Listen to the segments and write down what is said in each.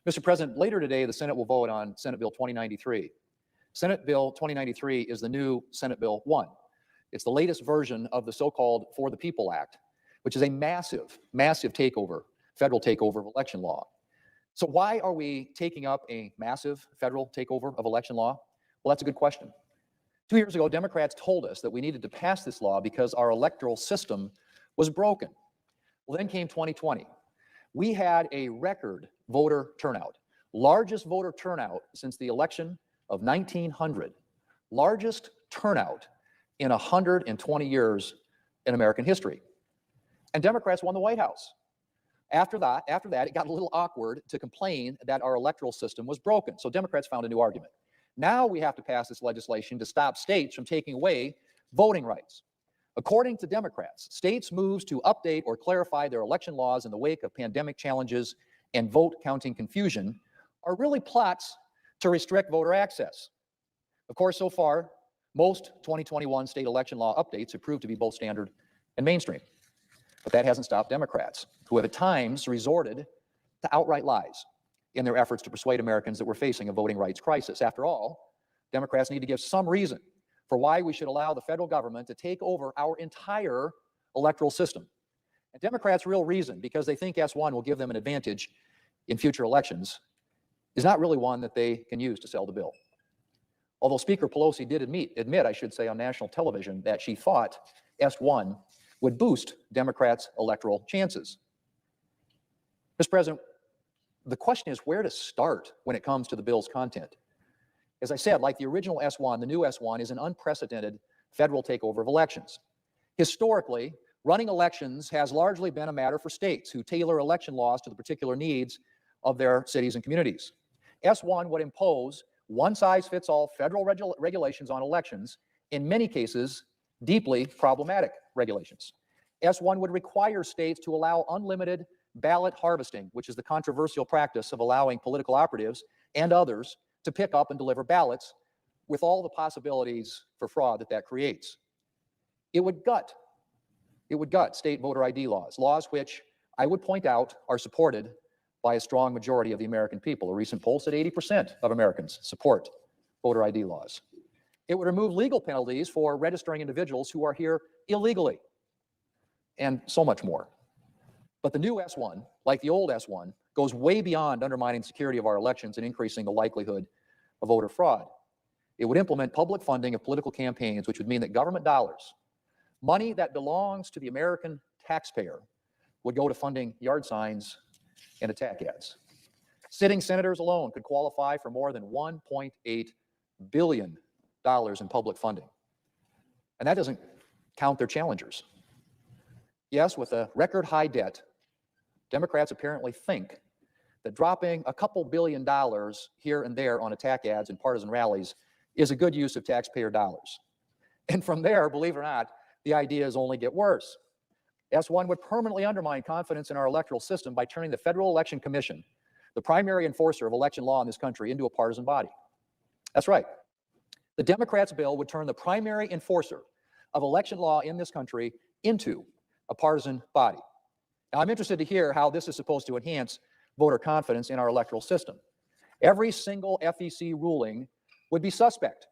Mr. President, later today, the Senate will vote on Senate Bill 2093. Senate Bill 2093 is the new Senate Bill 1. It's the latest version of the so-called For the People Act, which is a massive, massive takeover, federal takeover of election law. So why are we taking up a massive federal takeover of election law? Well, that's a good question. 2 years ago, Democrats told us that we needed to pass this law because our electoral system was broken. Well, then came 2020. We had a record voter turnout, largest voter turnout since the election of 1900, largest turnout in 120 years in American history. And Democrats won the White House. After that, it got a little awkward to complain that our electoral system was broken. So Democrats found a new argument. Now we have to pass this legislation to stop states from taking away voting rights. According to Democrats, states' moves to update or clarify their election laws in the wake of pandemic challenges and vote counting confusion are really plots to restrict voter access. Of course, so far, most 2021 state election law updates have proved to be both standard and mainstream. But that hasn't stopped Democrats, who have at times resorted to outright lies in their efforts to persuade Americans that we're facing a voting rights crisis. After all, Democrats need to give some reason for why we should allow the federal government to take over our entire electoral system. And Democrats' real reason, because they think S1 will give them an advantage in future elections, is not really one that they can use to sell the bill. Although Speaker Pelosi did admit, I should say, on national television that she thought S1 would boost Democrats' electoral chances. Mr. President, the question is where to start when it comes to the bill's content. As I said, like the original S1, the new S1 is an unprecedented federal takeover of elections. Historically, running elections has largely been a matter for states who tailor election laws to the particular needs of their cities and communities. S1 would impose one-size-fits-all federal regulations on elections, in many cases, deeply problematic regulations. S1 would require states to allow unlimited ballot harvesting, which is the controversial practice of allowing political operatives and others to pick up and deliver ballots with all the possibilities for fraud that creates. It would gut state voter ID laws which I would point out are supported by a strong majority of the American people. A recent poll said 80% of Americans support voter ID laws. It would remove legal penalties for registering individuals who are here illegally, and so much more. But the new S1, like the old S1, goes way beyond undermining security of our elections and increasing the likelihood of voter fraud. It would implement public funding of political campaigns, which would mean that government dollars, money that belongs to the American taxpayer, would go to funding yard signs and attack ads. Sitting senators alone could qualify for more than $1.8 billion in public funding. And that doesn't count their challengers. Yes, with a record high debt, Democrats apparently think that dropping a couple $1 billion here and there on attack ads and partisan rallies is a good use of taxpayer dollars. And from there, believe it or not, the ideas only get worse. S1 would permanently undermine confidence in our electoral system by turning the Federal Election Commission, the primary enforcer of election law in this country, into a partisan body. That's right. The Democrats' bill would turn the primary enforcer of election law in this country into a partisan body. Now, I'm interested to hear how this is supposed to enhance voter confidence in our electoral system. Every single FEC ruling would be suspect.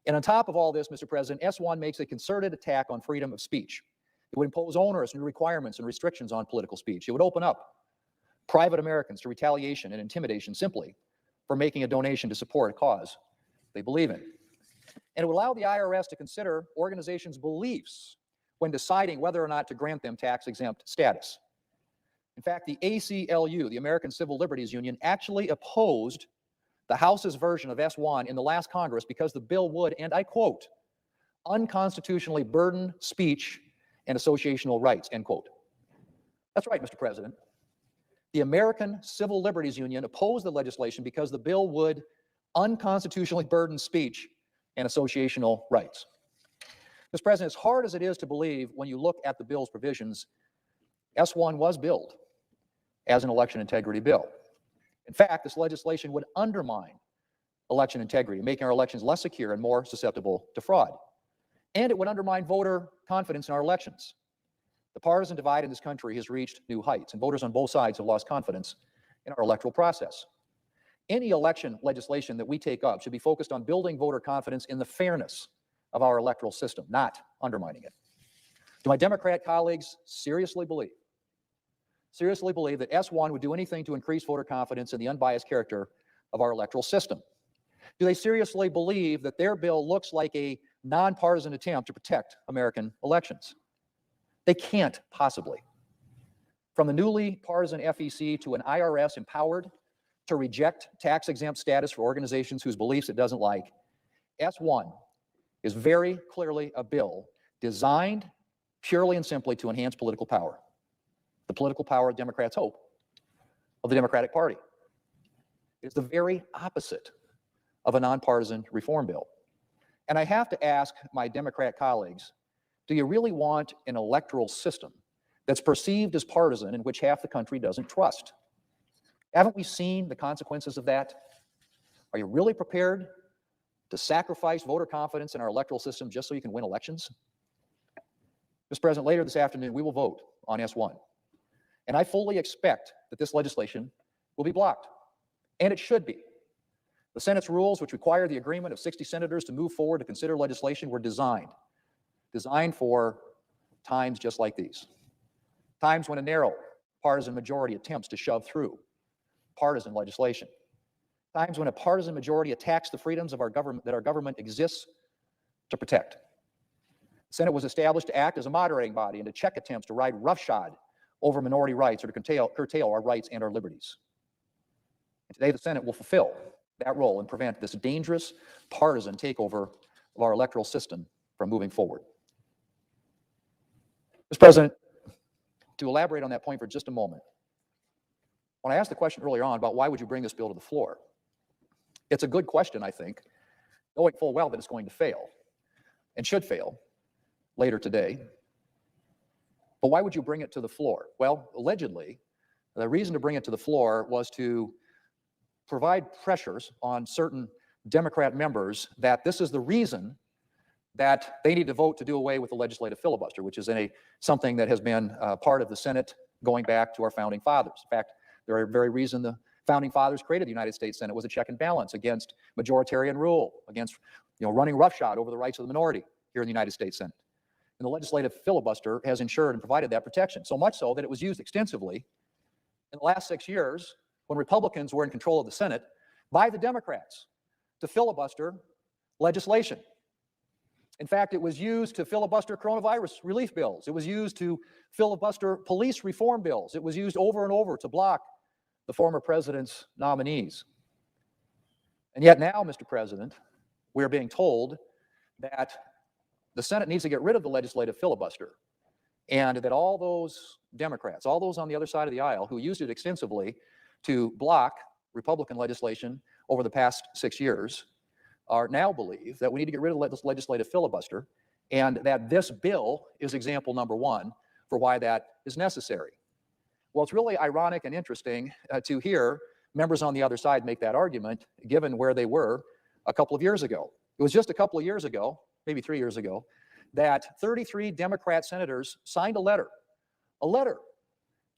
And on top of all this, Mr. President, S1 makes a concerted attack on freedom of speech. It would impose onerous new requirements and restrictions on political speech. It would open up private Americans to retaliation and intimidation simply for making a donation to support a cause they believe in. And it would allow the IRS to consider organizations' beliefs when deciding whether or not to grant them tax-exempt status. In fact, the ACLU, the American Civil Liberties Union, actually opposed the House's version of S1 in the last Congress because the bill would, and I quote, unconstitutionally burden speech and associational rights, end quote. That's right, Mr. President. The American Civil Liberties Union opposed the legislation because the bill would unconstitutionally burden speech and associational rights. Mr. President, as hard as it is to believe when you look at the bill's provisions, S1 was billed as an election integrity bill. In fact, this legislation would undermine election integrity, making our elections less secure and more susceptible to fraud. And it would undermine voter confidence in our elections. The partisan divide in this country has reached new heights, and voters on both sides have lost confidence in our electoral process. Any election legislation that we take up should be focused on building voter confidence in the fairness of our electoral system, not undermining it. Do my Democrat colleagues seriously believe that S1 would do anything to increase voter confidence in the unbiased character of our electoral system? Do they seriously believe that their bill looks like a nonpartisan attempt to protect American elections? They can't possibly. From the newly partisan FEC to an IRS empowered to reject tax-exempt status for organizations whose beliefs it doesn't like, S1 is very clearly a bill designed purely and simply to enhance political power, the political power Democrats hope of the Democratic Party. It's the very opposite of a nonpartisan reform bill. And I have to ask my Democrat colleagues, do you really want an electoral system that's perceived as partisan in which half the country doesn't trust? Haven't we seen the consequences of that? Are you really prepared to sacrifice voter confidence in our electoral system just so you can win elections? Mr. President, later this afternoon, we will vote on S1. And I fully expect that this legislation will be blocked. And it should be. The Senate's rules, which require the agreement of 60 senators to move forward to consider legislation, were designed for times just like these. Times when a narrow partisan majority attempts to shove through partisan legislation. Times when a partisan majority attacks the freedoms of our government that our government exists to protect. The Senate was established to act as a moderating body and to check attempts to ride roughshod over minority rights or to curtail our rights and our liberties. And today the Senate will fulfill that role and prevent this dangerous partisan takeover of our electoral system from moving forward. Mr. President, to elaborate on that point for just a moment, when I asked the question earlier on about why would you bring this bill to the floor, it's a good question, I think, knowing full well that it's going to fail and should fail later today. But why would you bring it to the floor? Well, allegedly, the reason to bring it to the floor was to provide pressures on certain Democrat members that this is the reason that they need to vote to do away with the legislative filibuster, which is something that has been part of the Senate going back to our founding fathers. In fact, the very reason the founding fathers created the United States Senate was a check and balance against majoritarian rule, against running roughshod over the rights of the minority here in the United States Senate. And the legislative filibuster has ensured and provided that protection, so much so that it was used extensively in the last 6 years when Republicans were in control of the Senate by the Democrats to filibuster legislation. In fact, it was used to filibuster coronavirus relief bills. It was used to filibuster police reform bills. It was used over and over to block the former president's nominees. And yet now, Mr. President, we are being told that the Senate needs to get rid of the legislative filibuster, and that all those Democrats, all those on the other side of the aisle who used it extensively to block Republican legislation over the past 6 years, are now believe that we need to get rid of this legislative filibuster, and that this bill is example number one for why that is necessary. Well, it's really ironic and interesting to hear members on the other side make that argument, given where they were a couple of years ago. It was just a couple of years ago, maybe 3 years ago, that 33 Democrat senators signed a letter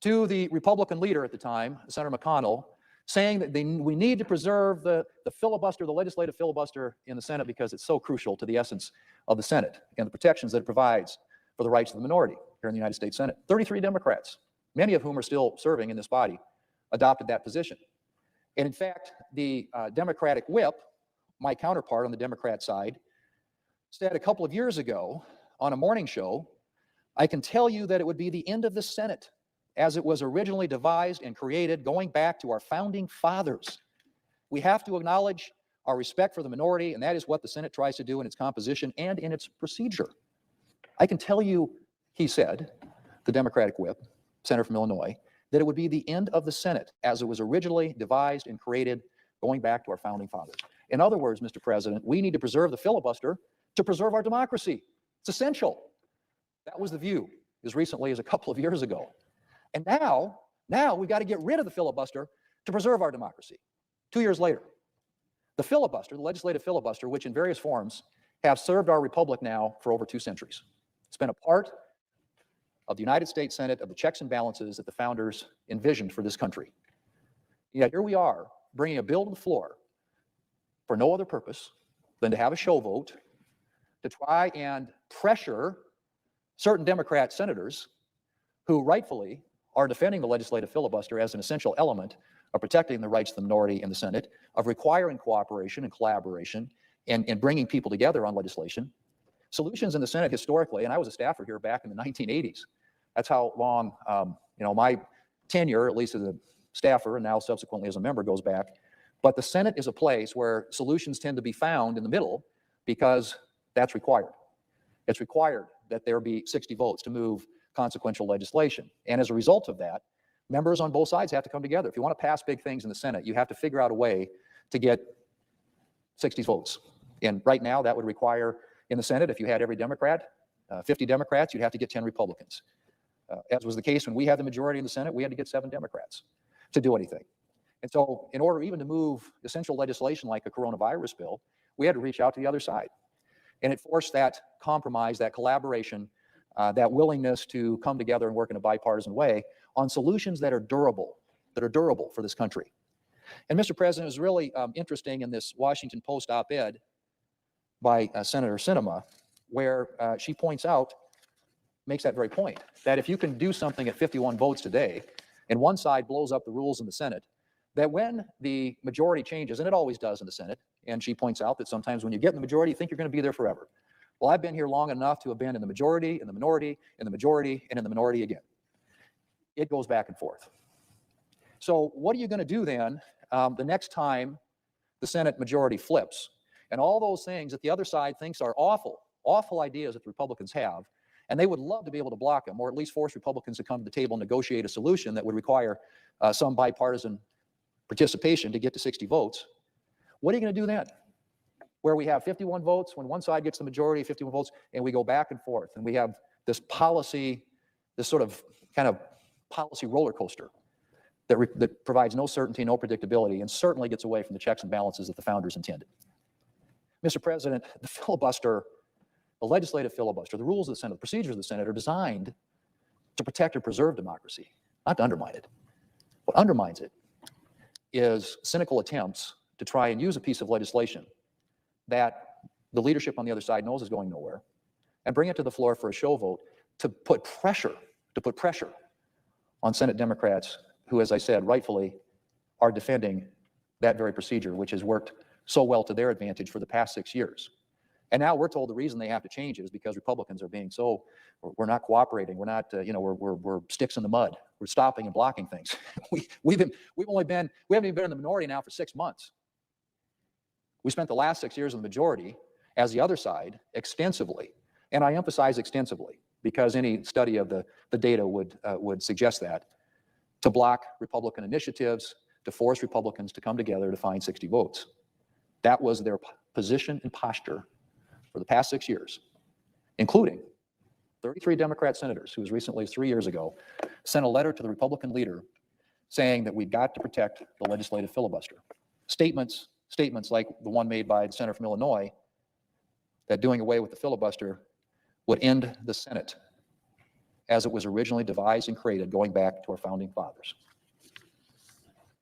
to the Republican leader at the time, Senator McConnell, saying that we need to preserve the filibuster, the legislative filibuster in the Senate, because it's so crucial to the essence of the Senate and the protections that it provides for the rights of the minority here in the United States Senate. 33 Democrats, many of whom are still serving in this body, adopted that position. And in fact, the Democratic whip, my counterpart on the Democrat side, said a couple of years ago on a morning show, I can tell you that it would be the end of the Senate as it was originally devised and created, going back to our founding fathers. We have to acknowledge our respect for the minority, and that is what the Senate tries to do in its composition and in its procedure. I can tell you, he said, the Democratic whip, senator from Illinois, that it would be the end of the Senate as it was originally devised and created, going back to our founding fathers. In other words, Mr. President, we need to preserve the filibuster to preserve our democracy. It's essential. That was the view as recently as a couple of years ago. And now we've got to get rid of the filibuster to preserve our democracy. 2 years later, the filibuster, the legislative filibuster, which in various forms have served our republic now for over 2 centuries. It's been a part of the United States Senate, of the checks and balances that the founders envisioned for this country. Yet here we are, bringing a bill to the floor for no other purpose than to have a show vote to try and pressure certain Democrat senators who rightfully are defending the legislative filibuster as an essential element of protecting the rights of the minority in the Senate, of requiring cooperation and collaboration and bringing people together on legislation. Solutions in the Senate historically, and I was a staffer here back in the 1980s. That's how long, my tenure, at least as a staffer and now subsequently as a member, goes back. But the Senate is a place where solutions tend to be found in the middle because that's required. It's required that there be 60 votes to move consequential legislation. And as a result of that, members on both sides have to come together. If you want to pass big things in the Senate, you have to figure out a way to get 60 votes. And right now, that would require, in the Senate, if you had every Democrat, 50 Democrats, you'd have to get 10 Republicans. As was the case when we had the majority in the Senate, we had to get 7 Democrats to do anything. And so in order even to move essential legislation like a coronavirus bill, we had to reach out to the other side. And it forced that compromise, that collaboration, that willingness to come together and work in a bipartisan way on solutions that are durable for this country. And Mr. President, it was really interesting in this Washington Post op-ed by Senator Sinema, where she points out, makes that very point, that if you can do something at 51 votes today, and one side blows up the rules in the Senate, that when the majority changes, and it always does in the Senate, and she points out that sometimes when you get in the majority, you think you're going to be there forever. Well, I've been here long enough to have been in the majority, in the minority, in the majority, and in the minority again. It goes back and forth. So what are you going to do then the next time the Senate majority flips? And all those things that the other side thinks are awful, awful ideas that the Republicans have, and they would love to be able to block them, or at least force Republicans to come to the table and negotiate a solution that would require some bipartisan participation to get to 60 votes. What are you going to do then? Where we have 51 votes, when one side gets the majority, 51 votes, and we go back and forth, and we have this policy, this sort of kind of policy roller coaster that provides no certainty, no predictability, and certainly gets away from the checks and balances that the founders intended. Mr. President, the filibuster, the legislative filibuster, the rules of the Senate, the procedures of the Senate are designed to protect and preserve democracy, not to undermine it. What undermines it is cynical attempts to try and use a piece of legislation that the leadership on the other side knows is going nowhere and bring it to the floor for a show vote to put pressure on Senate Democrats who, as I said, rightfully are defending that very procedure, which has worked so well to their advantage for the past 6 years. And now we're told the reason they have to change it is because Republicans are being so, we're not cooperating, we're not, we're sticks in the mud, we're stopping and blocking things. we haven't even been in the minority now for 6 months. We spent the last 6 years in the majority as the other side extensively, and I emphasize extensively because any study of the data would suggest that, to block Republican initiatives, to force Republicans to come together to find 60 votes. That was their position and posture for the past 6 years, including 33 Democrat senators who, as recently as 3 years ago, sent a letter to the Republican leader saying that we've got to protect the legislative filibuster. Statements like the one made by the senator from Illinois, that doing away with the filibuster would end the Senate as it was originally devised and created, going back to our founding fathers.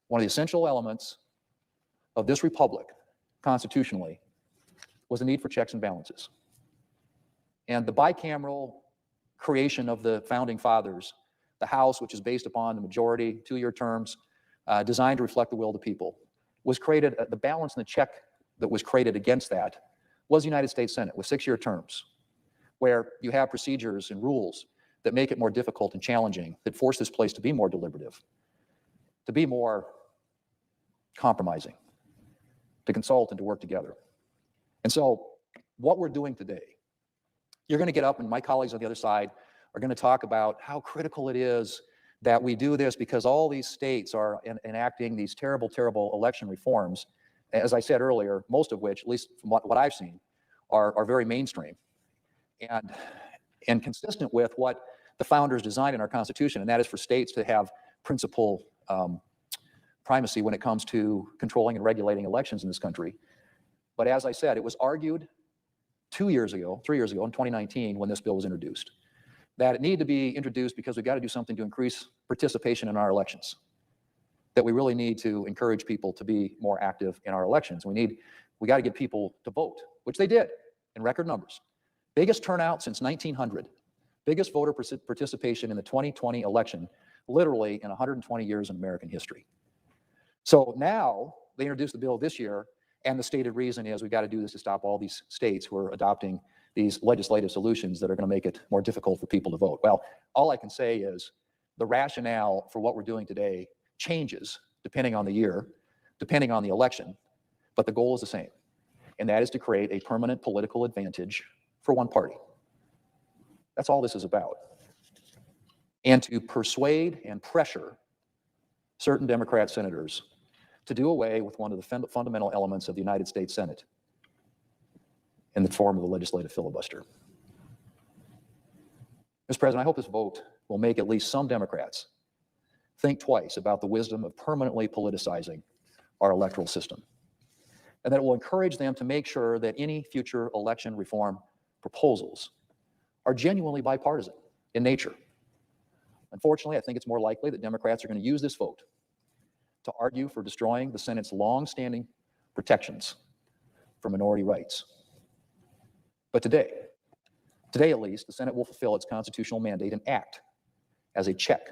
One of the essential elements of this republic, constitutionally, was the need for checks and balances. And the bicameral creation of the founding fathers, the House, which is based upon the majority, 2-year terms, designed to reflect the will of the people, was created, the balance and the check that was created against that was the United States Senate with 6-year terms, where you have procedures and rules that make it more difficult and challenging, that force this place to be more deliberative, to be more compromising, to consult and to work together. And so what we're doing today, you're going to get up and my colleagues on the other side are going to talk about how critical it is that we do this because all these states are enacting these terrible, terrible election reforms, as I said earlier, most of which, at least from what I've seen, are very mainstream and consistent with what the founders designed in our Constitution, and that is for states to have principal primacy when it comes to controlling and regulating elections in this country. But as I said, it was argued 3 years ago, in 2019, when this bill was introduced, that it needed to be introduced because we've got to do something to increase participation in our elections. that we really need to encourage people to be more active in our elections. We got to get people to vote, which they did in record numbers. Biggest turnout since 1900, biggest voter participation in the 2020 election, literally in 120 years in American history. So now they introduced the bill this year, and the stated reason is we've got to do this to stop all these states who are adopting these legislative solutions that are going to make it more difficult for people to vote. Well, all I can say is the rationale for what we're doing today changes depending on the year, depending on the election, but the goal is the same, and that is to create a permanent political advantage for one party. That's all this is about. And to persuade and pressure certain Democrat senators to do away with one of the fundamental elements of the United States Senate in the form of the legislative filibuster. Mr. President, I hope this vote will make at least some Democrats think twice about the wisdom of permanently politicizing our electoral system, and that it will encourage them to make sure that any future election reform proposals are genuinely bipartisan in nature. Unfortunately, I think it's more likely that Democrats are going to use this vote to argue for destroying the Senate's long-standing protections for minority rights. But today at least, the Senate will fulfill its constitutional mandate and act as a check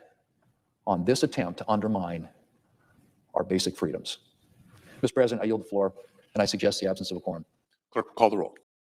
on this attempt to undermine our basic freedoms. Mr. President, I yield the floor, and I suggest the absence of a quorum. Clerk will call the roll.